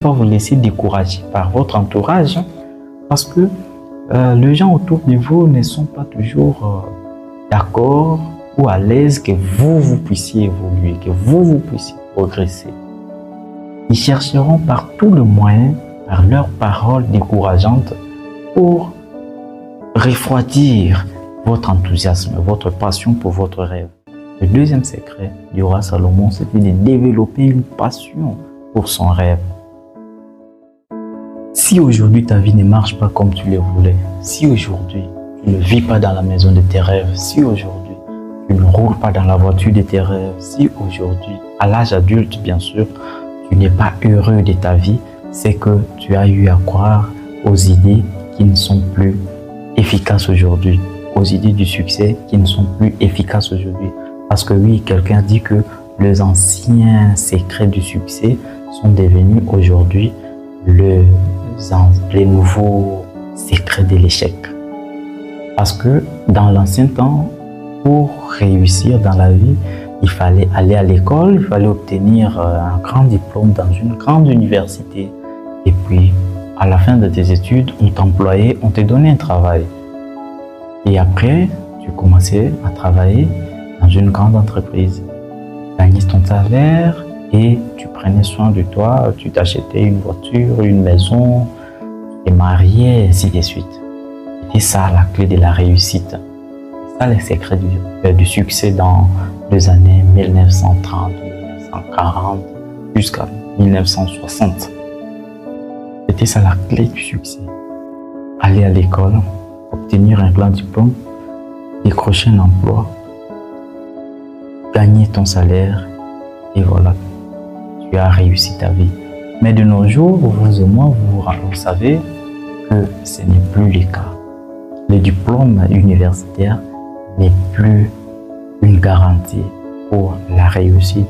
Pas vous laisser décourager par votre entourage parce que les gens autour de vous ne sont pas toujours d'accord ou à l'aise que vous puissiez évoluer, que vous puissiez progresser. Ils chercheront par tout le moyen, par leurs paroles décourageantes, pour refroidir votre enthousiasme, votre passion pour votre rêve. Le deuxième secret du roi Salomon, c'était de développer une passion pour son rêve. Si aujourd'hui ta vie ne marche pas comme tu le voulais, si aujourd'hui tu ne vis pas dans la maison de tes rêves, si aujourd'hui tu ne roules pas dans la voiture de tes rêves, si aujourd'hui, à l'âge adulte bien sûr, tu n'es pas heureux de ta vie, c'est que tu as eu à croire aux idées qui ne sont plus efficaces aujourd'hui, aux idées du succès qui ne sont plus efficaces aujourd'hui. Parce que oui, quelqu'un dit que les anciens secrets du succès sont devenus aujourd'hui les nouveaux secrets de l'échec. Parce que dans l'ancien temps, pour réussir dans la vie, il fallait aller à l'école, il fallait obtenir un grand diplôme dans une grande université. Et puis, à la fin de tes études, on t'employait, on te donnait un travail. Et après, tu commençais à travailler dans une grande entreprise. Tu gagnais ton salaire et tu prenais soin de toi, tu t'achetais une voiture, une maison, tu t'es marié, et ainsi de suite. Et ça, la clé de la réussite. C'est ça le secret du succès dans les années 1930, 1940 jusqu'à 1960. C'était ça la clé du succès. Aller à l'école, obtenir un grand diplôme, décrocher un emploi, gagner ton salaire et voilà, tu as réussi ta vie. Mais de nos jours, vous et moi, vous savez que ce n'est plus le cas. Le diplôme universitaire n'est plus une garantie pour la réussite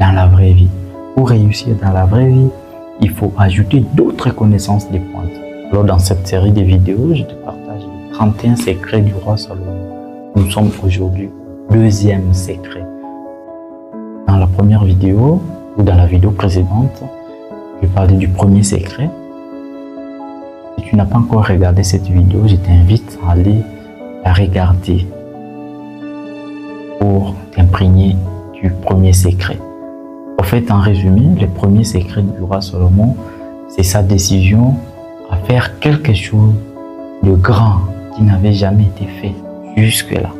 dans la vraie vie. Pour réussir dans la vraie vie, il faut ajouter d'autres connaissances de pointe. Alors dans cette série de vidéos, je te partage les 31 secrets du roi Salomon. Nous sommes aujourd'hui au deuxième secret. Dans la première vidéo, ou dans la vidéo précédente, je parlais du premier secret. Si tu n'as pas encore regardé cette vidéo, je t'invite à aller la regarder pour t'imprégner du premier secret. En fait, en résumé, le premier secret du roi Salomon, c'est sa décision à faire quelque chose de grand qui n'avait jamais été fait jusque-là.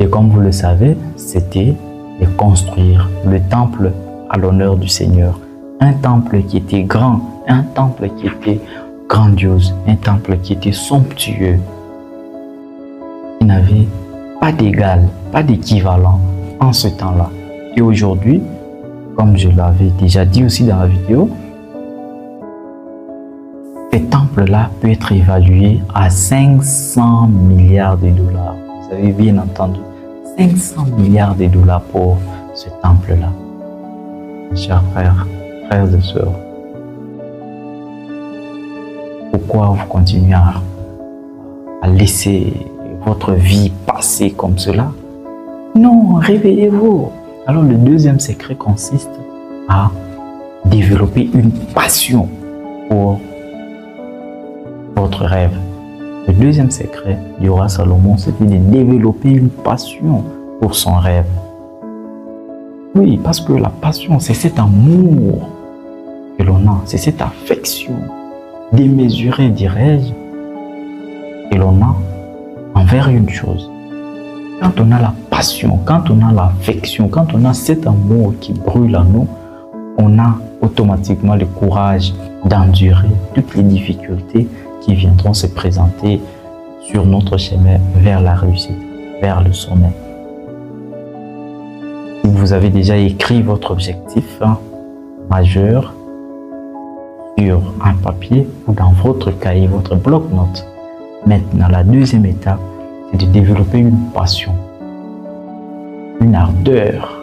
Et comme vous le savez, c'était de construire le temple à l'honneur du Seigneur. Un temple qui était grand, un temple qui était grandiose, un temple qui était somptueux, qui n'avait pas d'égal, pas d'équivalent en ce temps-là. Et aujourd'hui, comme je l'avais déjà dit aussi dans la vidéo, ce temple-là peut être évalué à 500 milliards de dollars. Vous avez bien entendu, 500 milliards de dollars pour ce temple-là. Mes chers frères et sœurs, pourquoi vous continuez à laisser votre vie passer comme cela? Non, réveillez-vous. Alors le deuxième secret consiste à développer une passion pour votre rêve. Le deuxième secret du roi Salomon, c'était de développer une passion pour son rêve. Oui, parce que la passion, c'est cet amour que l'on a, c'est cette affection démesurée, dirais-je, que l'on a envers une chose. Quand on a la passion, quand on a l'affection, quand on a cet amour qui brûle en nous, on a automatiquement le courage d'endurer toutes les difficultés qui viendront se présenter sur notre chemin vers la réussite, vers le sommet. Si vous avez déjà écrit votre objectif majeur sur un papier ou dans votre cahier, votre bloc-notes, maintenant la deuxième étape, c'est de développer une passion, une ardeur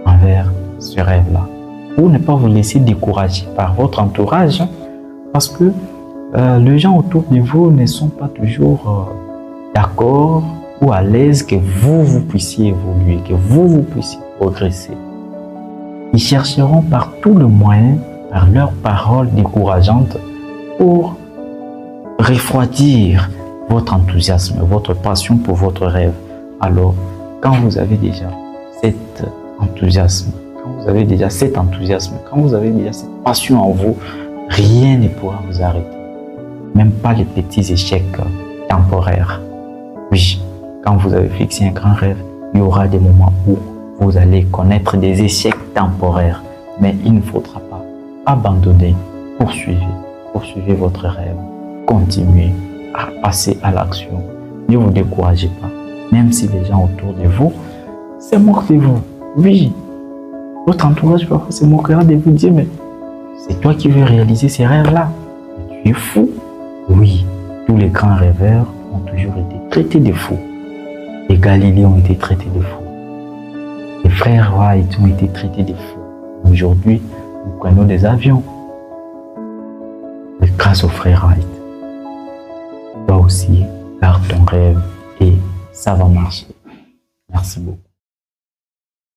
envers ce rêve-là. Pour ne pas vous laisser décourager par votre entourage, parce que les gens autour de vous ne sont pas toujours d'accord ou à l'aise que vous puissiez évoluer, que vous puissiez progresser. Ils chercheront par tout le moyen, par leurs paroles décourageantes pour refroidir votre enthousiasme, votre passion pour votre rêve. Alors, quand vous avez déjà cet enthousiasme, quand vous avez déjà cette passion en vous, rien ne pourra vous arrêter. Même pas les petits échecs temporaires. Oui, quand vous avez fixé un grand rêve, il y aura des moments où vous allez connaître des échecs temporaires. Mais il ne faudra pas abandonner. Poursuivez votre rêve. Continuez à passer à l'action. Ne vous découragez pas. Même si les gens autour de vous se moquent de vous. Oui, votre entourage parfois se moquera de vous, dire mais c'est toi qui veux réaliser ces rêves-là. Tu es fou. Oui, tous les grands rêveurs ont toujours été traités de fous. Les Galilées ont été traités de fous. Les frères Wright ont été traités de fous. Aujourd'hui, nous prenons des avions. Mais grâce aux frères Wright, toi aussi, garde ton rêve et ça va marcher. Merci beaucoup.